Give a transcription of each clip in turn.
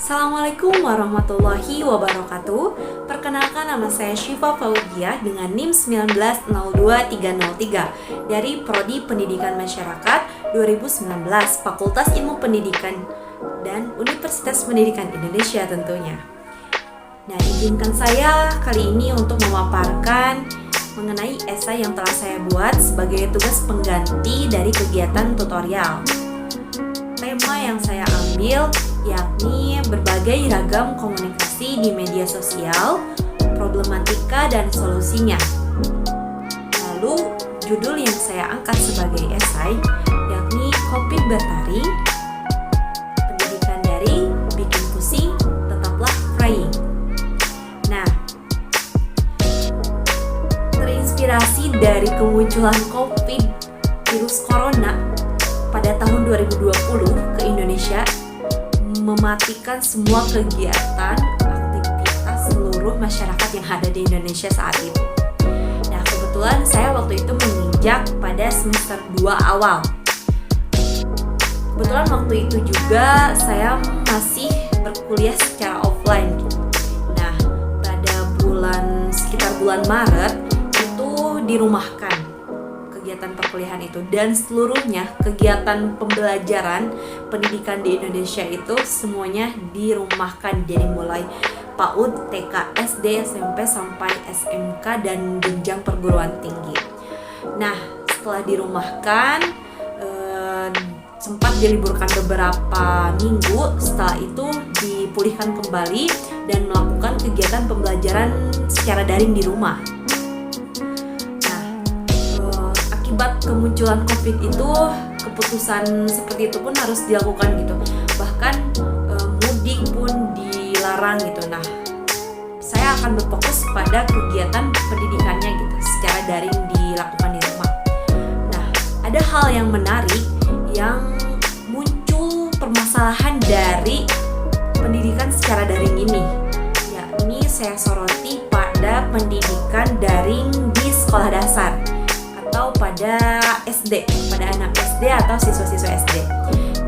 Assalamualaikum warahmatullahi wabarakatuh. Perkenalkan, nama saya Syifa Fauziah dengan NIM 1902303 dari Prodi Pendidikan Masyarakat 2019, Fakultas Ilmu Pendidikan dan Universitas Pendidikan Indonesia tentunya. Nah, izinkan saya kali ini untuk memaparkan mengenai esai yang telah saya buat sebagai tugas pengganti dari kegiatan tutorial. Tema yang saya ambil yakni berbagai ragam komunikasi di media sosial, problematika dan solusinya. Lalu judul yang saya angkat sebagai esai yakni Kopi Bertaring, pendidikan daring bikin pusing, tetaplah praying. Nah, terinspirasi dari kemunculan COVID virus corona pada tahun 2020 ke Indonesia, mematikan semua kegiatan, aktivitas seluruh masyarakat yang ada di Indonesia saat itu. Nah, kebetulan saya waktu itu menginjak pada semester 2 awal. Kebetulan waktu itu juga saya masih berkuliah secara offline. Nah, pada sekitar bulan Maret itu dirumahkan kegiatan perkuliahan itu, dan seluruhnya kegiatan pembelajaran pendidikan di Indonesia itu semuanya dirumahkan, jadi mulai PAUD, TK, SD, SMP sampai SMK dan jenjang perguruan tinggi. Nah, setelah dirumahkan sempat diliburkan beberapa minggu, setelah itu dipulihkan kembali dan melakukan kegiatan pembelajaran secara daring di rumah. Akibat kemunculan COVID itu, keputusan seperti itu pun harus dilakukan gitu. Bahkan mudik pun dilarang gitu. Nah, saya akan berfokus pada kegiatan pendidikannya gitu, secara daring dilakukan di rumah. Nah, ada hal yang menarik yang muncul permasalahan dari pendidikan secara daring ini, yakni saya soroti pada pendidikan daring di sekolah dasar atau pada SD, pada anak SD atau siswa-siswa SD.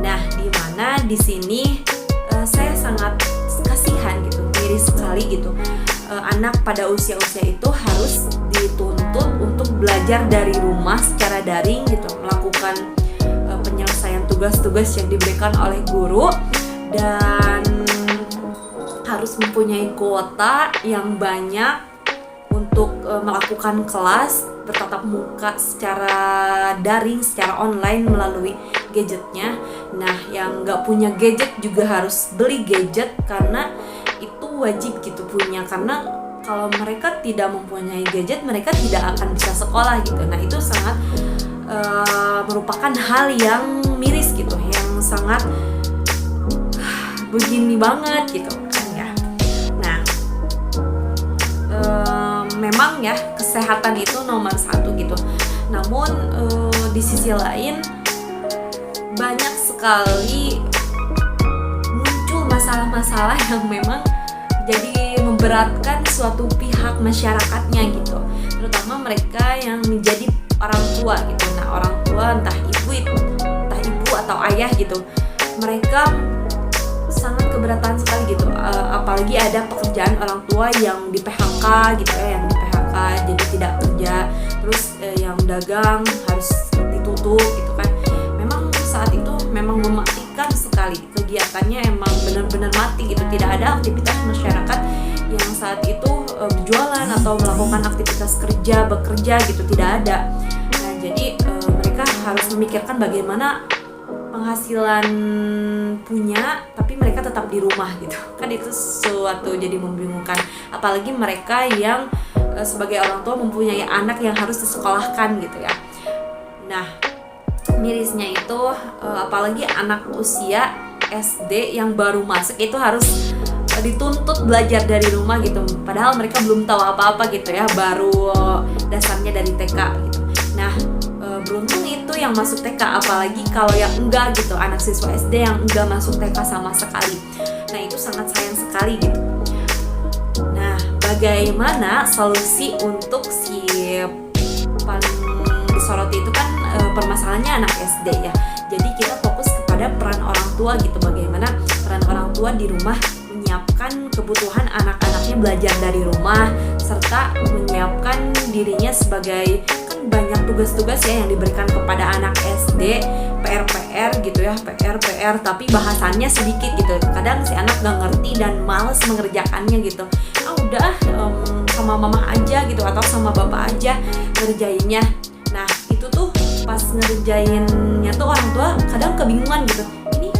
Nah, di mana di sini saya sangat kasihan gitu, miris sekali gitu. Anak pada usia-usia itu harus dituntut untuk belajar dari rumah secara daring gitu, melakukan penyelesaian tugas-tugas yang diberikan oleh guru, dan harus mempunyai kuota yang banyak untuk melakukan kelas bertatap muka secara daring, secara online melalui gadgetnya. Nah, yang nggak punya gadget juga harus beli gadget karena itu wajib gitu punya, karena kalau mereka tidak mempunyai gadget mereka tidak akan bisa sekolah gitu. Nah, itu sangat merupakan hal yang miris gitu, yang sangat begini banget gitu kan ya. Nah, memang ya kesehatan itu nomor satu gitu. Namun di sisi lain banyak sekali muncul masalah-masalah yang memang jadi memberatkan suatu pihak masyarakatnya gitu. Terutama mereka yang menjadi orang tua gitu. Nah, orang tua entah ibu atau ayah gitu, mereka sangat keberatan sekali gitu, apalagi ada pekerjaan orang tua yang di PHK gitu ya, yang di PHK jadi tidak kerja, terus yang dagang harus ditutup gitu kan. Memang saat itu memang mematikan sekali, kegiatannya emang benar-benar mati gitu, tidak ada aktivitas masyarakat yang saat itu berjualan atau melakukan aktivitas bekerja gitu, tidak ada. Nah, jadi mereka harus memikirkan bagaimana penghasilan punya tapi mereka tetap di rumah gitu kan, itu suatu jadi membingungkan, apalagi mereka yang sebagai orang tua mempunyai anak yang harus disekolahkan gitu ya. Nah, mirisnya itu apalagi anak usia SD yang baru masuk itu harus dituntut belajar dari rumah gitu, padahal mereka belum tahu apa-apa gitu ya, baru dasarnya dari TK gitu. Nah, beruntung itu yang masuk TK, apalagi kalau yang enggak gitu, anak siswa SD yang enggak masuk TK sama sekali. Nah, itu sangat sayang sekali gitu. Nah, bagaimana solusi untuk si paling disoroti itu kan permasalahannya anak SD ya. Jadi kita fokus kepada peran orang tua gitu, bagaimana peran orang tua tua di rumah menyiapkan kebutuhan anak-anaknya belajar dari rumah, serta menyiapkan dirinya sebagai, kan banyak tugas-tugas ya yang diberikan kepada anak SD, PR gitu ya, PR tapi bahasannya sedikit gitu. Kadang si anak gak ngerti dan males mengerjakannya gitu. Udah sama mama aja gitu, atau sama bapak aja ngerjainnya. Nah itu tuh pas ngerjainnya tuh orang tua kadang kebingungan gitu, ini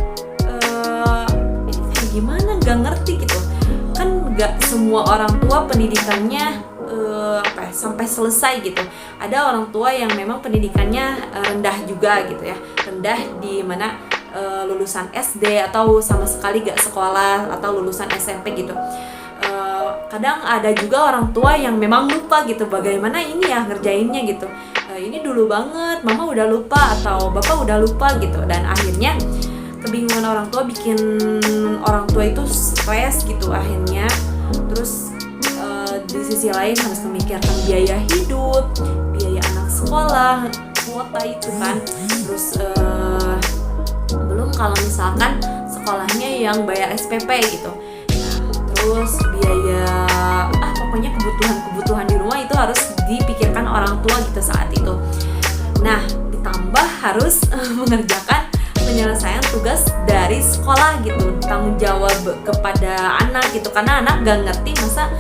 kayak gimana, gak ngerti gitu. Kan gak semua orang tua pendidikannya sampai selesai gitu. Ada orang tua yang memang pendidikannya rendah juga gitu ya, rendah di mana lulusan SD atau sama sekali gak sekolah, atau lulusan SMP gitu. Kadang ada juga orang tua yang memang lupa gitu bagaimana ini ya ngerjainnya gitu. Ini dulu banget, mama udah lupa atau bapak udah lupa gitu. Dan akhirnya kebingungan orang tua bikin orang tua itu stres gitu akhirnya. Terus di sisi lain harus memikirkan biaya hidup, biaya anak sekolah, kuota itu kan. Terus belum kalau misalkan sekolahnya yang bayar SPP gitu. Terus biaya pokoknya kebutuhan di rumah itu harus dipikirkan orang tua gitu saat itu. Nah ditambah harus mengerjakan penyelesaian tugas dari sekolah gitu, tanggung jawab kepada anak gitu, karena anak gak ngerti masa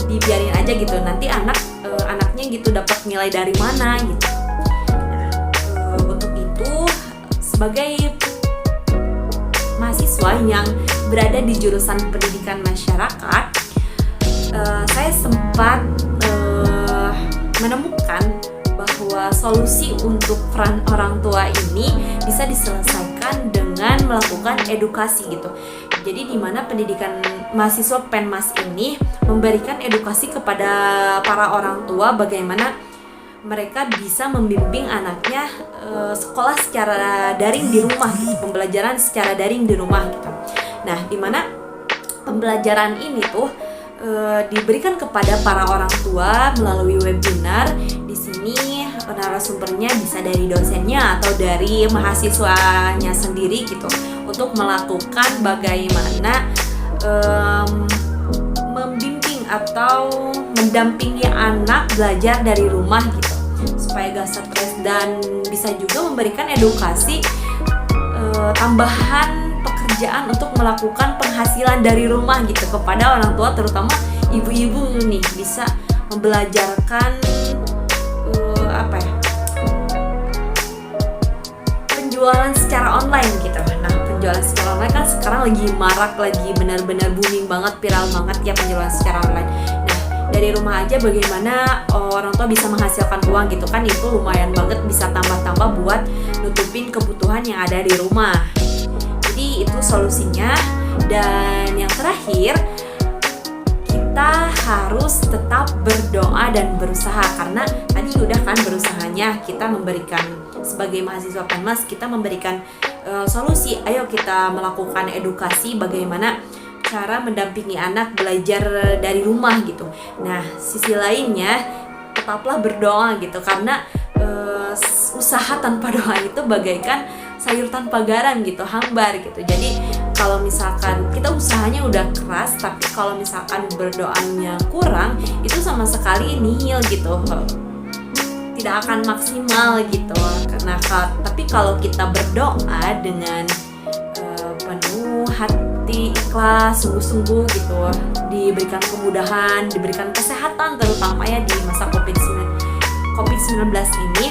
dibiarin aja gitu, nanti anaknya gitu dapat nilai dari mana gitu. Nah, untuk itu sebagai mahasiswa yang berada di jurusan pendidikan masyarakat, saya sempat menemukan bahwa solusi untuk peran orang tua ini bisa diselesaikan dengan melakukan edukasi gitu. Jadi di mana pendidikan mahasiswa Penmas ini memberikan edukasi kepada para orang tua bagaimana mereka bisa membimbing anaknya sekolah secara daring di rumah gitu, pembelajaran secara daring di rumah gitu. Nah, di mana pembelajaran ini tuh diberikan kepada para orang tua melalui webinar. Di sini narasumbernya bisa dari dosennya atau dari mahasiswanya sendiri gitu, untuk melakukan bagaimana membimbing atau mendampingi anak belajar dari rumah gitu, supaya gak stres, dan bisa juga memberikan edukasi tambahan pekerjaan untuk melakukan penghasilan dari rumah gitu kepada orang tua, terutama ibu-ibu nih, bisa membelajarkan penjualan secara online gitu. Nah, penjualan secara online kan sekarang lagi marak, lagi benar-benar booming banget, viral banget ya penjualan secara online. Nah, dari rumah aja bagaimana orang tua bisa menghasilkan uang gitu kan, itu lumayan banget, bisa tambah-tambah buat nutupin kebutuhan yang ada di rumah. Jadi itu solusinya. Dan yang terakhir, kita harus tetap berdoa dan berusaha, karena tadi udah kan berusahanya kita memberikan, sebagai mahasiswa Penmas kita memberikan solusi. Ayo kita melakukan edukasi bagaimana cara mendampingi anak belajar dari rumah gitu. Nah, sisi lainnya tetaplah berdoa gitu, karena usaha tanpa doa itu bagaikan sayur tanpa garam gitu, hambar gitu. Jadi kalau misalkan kita usahanya udah keras, tapi kalau misalkan berdoanya kurang, itu sama sekali nihil gitu, tidak akan maksimal gitu. Karena tapi kalau kita berdoa dengan penuh hati, ikhlas, sungguh-sungguh gitu, diberikan kemudahan, diberikan kesehatan, terutama ya di masa COVID-19 ini,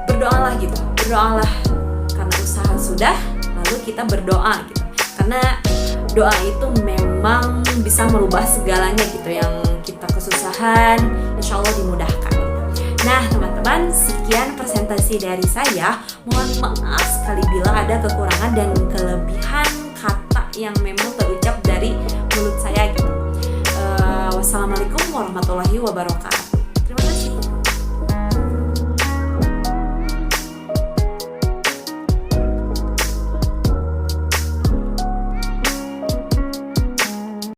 berdoalah gitu, berdoalah, karena usaha sudah, lalu kita berdoa gitu, karena doa itu memang bisa merubah segalanya gitu, yang kita kesusahan insya Allah dimudahkan. Nah teman-teman, sekian presentasi dari saya. Mohon maaf sekali bila ada kekurangan dan kelebihan kata yang memang terucap dari mulut saya gitu. Wassalamualaikum warahmatullahi wabarakatuh.